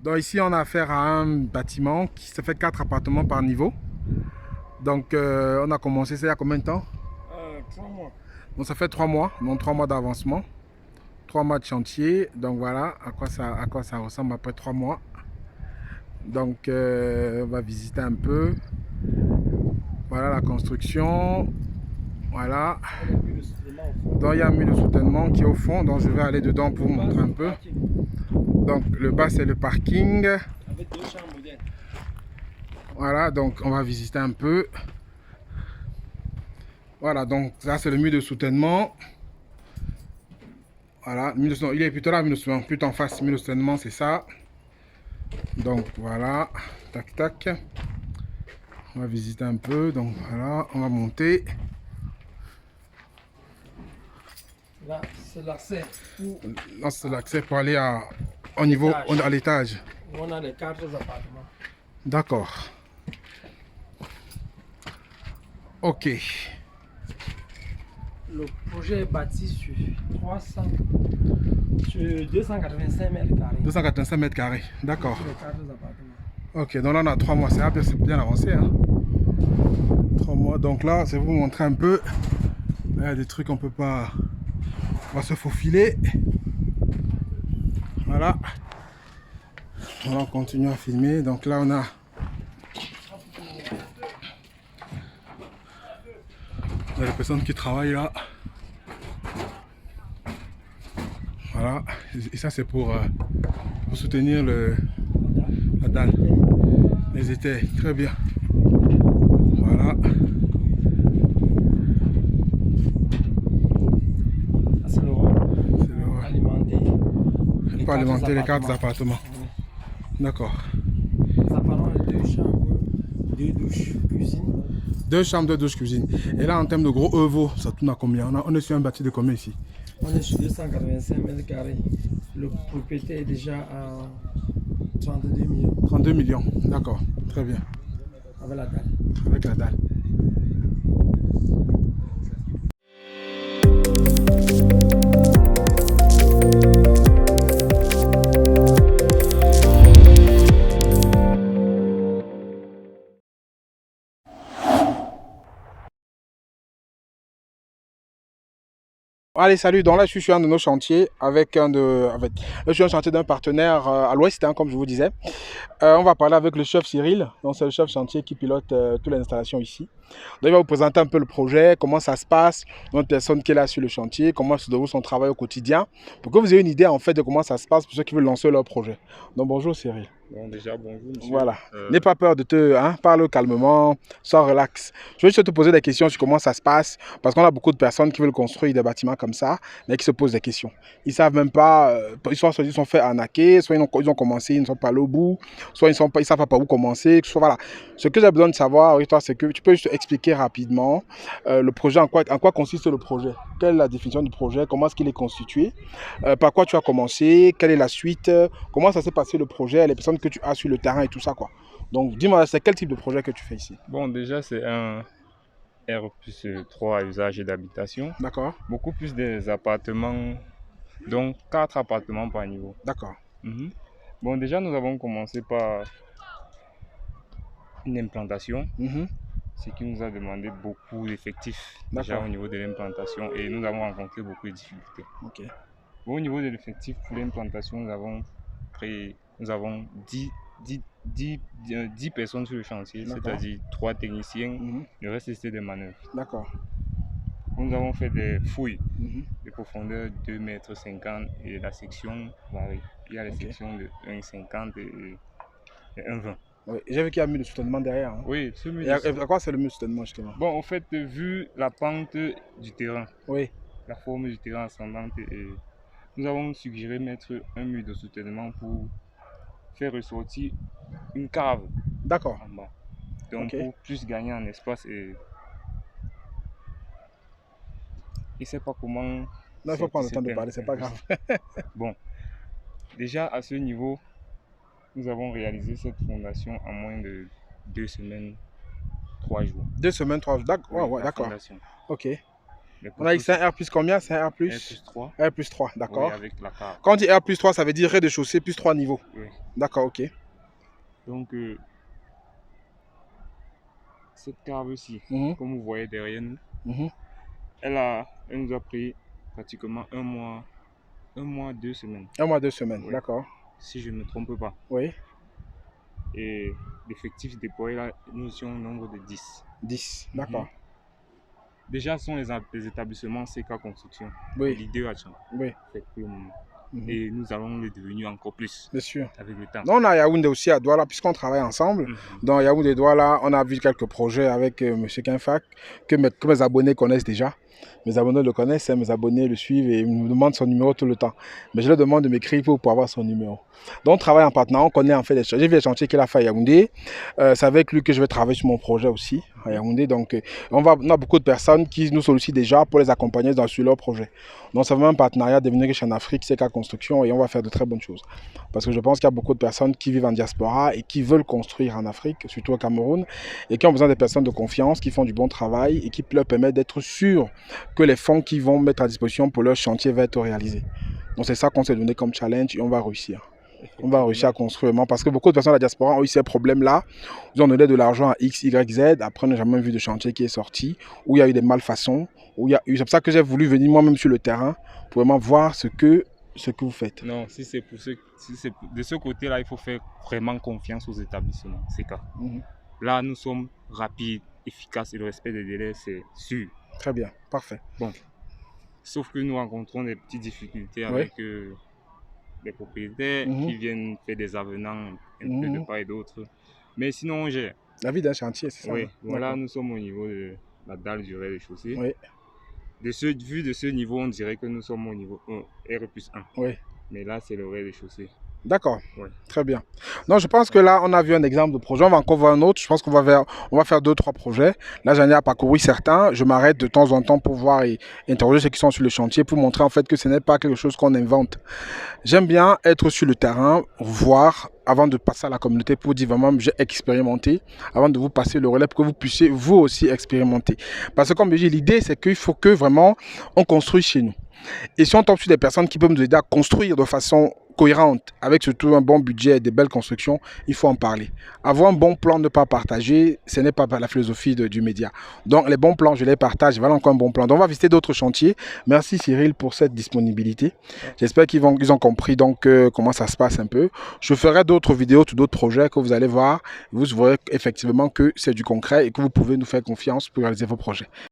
Donc ici, on a affaire à un bâtiment qui se fait 4 appartements par niveau. Donc on a commencé ça il y a combien de temps? 3 mois. Donc ça fait 3 mois, donc 3 mois d'avancement, 3 mois de chantier. Donc voilà à quoi ça ressemble après 3 mois. Donc on va visiter un peu. Voilà la construction. Voilà. Donc il y a un mur de soutènement qui est au fond. Donc je vais aller dedans pour vous montrer un peu. Donc le bas c'est le parking. Avec 2 chambres dedans. Voilà, donc on va visiter un peu. Voilà, donc ça c'est le mur de soutènement. Voilà, il est plutôt là, plutôt en face, mur de soutènement, c'est ça. Donc voilà, tac tac. On va visiter un peu, donc voilà, on va monter. Là, c'est l'accès. Là, c'est l'accès pour aller au niveau, à l'étage. On a les 4 appartements. D'accord. Ok. Le projet est bâti sur 285 mètres carrés. 285 mètres carrés, d'accord. Les 4 appartements. Ok, donc là on a 3 mois, c'est bien avancé. Hein. 3 mois, donc là, c'est pour vous montrer un peu. Là, il y a des trucs qu'on peut pas... On va se faufiler. Voilà. On continue à filmer. Donc là, on a... Il y a des personnes qui travaillent là. Voilà. Et ça, c'est pour soutenir la dalle. Les étaient très bien. Voilà. C'est le rôle. Pour alimenter les 4 appartements. D'accord. Les appartements, 2 chambres, 2 douches, cuisine. 2 chambres, 2 douches, cuisine. Et là, en termes de gros œuvres, ça tourne à combien? On est sur un bâti de combien ici? On est sur 285 mètres carrés. Le propriétaire est déjà à 32 millions. 32 millions, d'accord. Très bien. Avec la dalle. Avec la dalle. Allez, salut, donc là je suis sur un de nos chantiers je suis un chantier d'un partenaire à l'ouest, hein, comme je vous disais. On va parler avec le chef Cyril, donc c'est le chef chantier qui pilote toutes les installations ici. Donc il va vous présenter un peu le projet, comment ça se passe, notre personne qui est là sur le chantier, comment se déroule son travail au quotidien, pour que vous ayez une idée en fait de comment ça se passe pour ceux qui veulent lancer leur projet. Donc bonjour Cyril. Bon, déjà, bonjour, monsieur. Voilà. N'aie pas peur parle calmement, sois relax. Je vais juste te poser des questions sur comment ça se passe, parce qu'on a beaucoup de personnes qui veulent construire des bâtiments comme ça, mais qui se posent des questions. Ils ne savent même pas, soit ils sont fait arnaquer, soit ils ont commencé, ils ne sont pas allés au bout, soit ils ne savent pas par où commencer. Voilà. Ce que j'ai besoin de savoir avec toi, c'est que tu peux juste expliquer rapidement le projet, en quoi consiste le projet. Quelle est la définition du projet, comment est-ce qu'il est constitué, par quoi tu as commencé, quelle est la suite, comment ça s'est passé le projet, les personnes que tu as sur le terrain et tout ça, quoi. Donc dis-moi, c'est quel type de projet que tu fais ici? Bon, déjà, c'est un R+3 à usage d'habitation. D'accord. Beaucoup plus des appartements, donc 4 appartements par niveau. D'accord. Bon, déjà, nous avons commencé par une implantation, ce qui nous a demandé beaucoup d'effectifs déjà au niveau de l'implantation et nous avons rencontré beaucoup de difficultés. Ok. Bon, au niveau de l'effectif pour l'implantation, nous avons 10 personnes sur le chantier, c'est-à-dire 3 techniciens, le reste c'était des manœuvres. D'accord. Nous avons fait des fouilles de profondeur 2,50 m et la section varie. Il y a les sections de 1,50 et 1,20 m. Oui, j'ai vu qu'il y a un mur de soutènement derrière. Hein. Oui, ce mur et à quoi c'est le mur de soutènement justement? Bon, en fait, vu la pente du terrain, oui, la forme du terrain ascendante, nous avons suggéré mettre un mur de soutènement pour faire ressortir une cave. D'accord. En bas. Donc pour plus gagner en espace et je ne sais pas comment. Non, il faut prendre le temps de parler, c'est pas grave. Bon, déjà à ce niveau, nous avons réalisé cette fondation en moins de 2 semaines, 3 jours. 2 semaines, 3 jours, d'accord. Oui, ouais, d'accord. Ok. Mais On a dit c'est un R plus combien? C'est un R R plus 3. R plus 3, Oui, d'accord. avec la cave. Quand on dit R plus 3, ça veut dire rez-de-chaussée plus 3 niveaux. Oui. D'accord, ok. Donc, cette cave-ci, Mhm, comme vous voyez derrière nous, mhm. elle nous a pris pratiquement un mois, 2 semaines, 1 mois, 2 semaines, Oui. d'accord. si je ne me trompe pas. Oui, Et l'effectif déployé là, nous sommes au nombre de 10. 10, d'accord. Déjà, ce sont les établissements CK Construction, Oui, leader à Tchang, oui. fait pour le moment. Mhm. Et nous allons le devenir encore plus Bien sûr. avec le temps. Non, on a Yaoundé aussi à Douala, puisqu'on travaille ensemble. Dans Yaoundé et Douala, on a vu quelques projets avec M. Kinfac que mes abonnés connaissent déjà. Mes abonnés le connaissent, hein, mes abonnés le suivent et ils me demandent son numéro tout le temps. Mais je leur demande de m'écrire pour avoir son numéro. Donc on travaille en partenariat, on connaît en fait les chantiers. J'ai vu les chantiers qu'il a fait à Yaoundé. C'est avec lui que je vais travailler sur mon projet aussi à Yaoundé. Donc on a beaucoup de personnes qui nous sollicitent déjà pour les accompagner sur leur projet. Donc c'est vraiment un partenariat Devenir riche en Afrique, CK Construction, et on va faire de très bonnes choses. Parce que je pense qu'il y a beaucoup de personnes qui vivent en diaspora et qui veulent construire en Afrique, surtout au Cameroun, et qui ont besoin de personnes de confiance, qui font du bon travail et qui leur permettent d'être sûrs que les fonds qu'ils vont mettre à disposition pour leur chantier vont être réalisés. Donc c'est ça qu'on s'est donné comme challenge et on va réussir. On va réussir à construire vraiment parce que beaucoup de personnes de la diaspora ont eu ces problèmes-là. Ils ont donné de l'argent à X, Y, Z. Après, on n'a jamais vu de chantier qui est sorti, où il y a eu des malfaçons, où il y a eu... C'est pour ça que j'ai voulu venir moi-même sur le terrain pour vraiment voir ce que vous faites. Non, si c'est de ce côté-là, il faut faire vraiment confiance aux établissements CK. Là, nous sommes rapides, efficaces et le respect des délais, c'est sûr. Très bien, parfait. Bon, sauf que nous rencontrons des petites difficultés avec les propriétaires qui viennent faire des avenants un peu de part et d'autre. Mais sinon, on gère. La vie d'un chantier, c'est ça? Oui, bon, là, nous sommes au niveau de la dalle du rez-de-chaussée. Oui. Vu de ce niveau, on dirait que nous sommes au niveau 1, R plus 1. Oui. Mais là, c'est le rez-de-chaussée. D'accord, Ouais. Très bien. Non, je pense que là, on a vu un exemple de projet. On va encore voir un autre. Je pense qu'on va faire 2-3 projets. Là, j'en ai à parcourir certains. Je m'arrête de temps en temps pour voir et interroger ceux qui sont sur le chantier pour montrer en fait que ce n'est pas quelque chose qu'on invente. J'aime bien être sur le terrain, voir avant de passer à la communauté pour dire vraiment j'ai expérimenté, avant de vous passer le relais pour que vous puissiez vous aussi expérimenter. Parce que comme je dis, l'idée c'est qu'il faut que vraiment on construise chez nous. Et si on tombe sur des personnes qui peuvent nous aider à construire de façon cohérente, avec surtout un bon budget et des belles constructions, il faut en parler. Avoir un bon plan, ne pas partager, ce n'est pas la philosophie du média. Donc les bons plans, je les partage, voilà encore un bon plan. Donc on va visiter d'autres chantiers. Merci Cyril pour cette disponibilité. J'espère qu'ils ont compris donc comment ça se passe un peu. Je ferai d'autres vidéos, d'autres projets que vous allez voir. Vous verrez effectivement que c'est du concret et que vous pouvez nous faire confiance pour réaliser vos projets.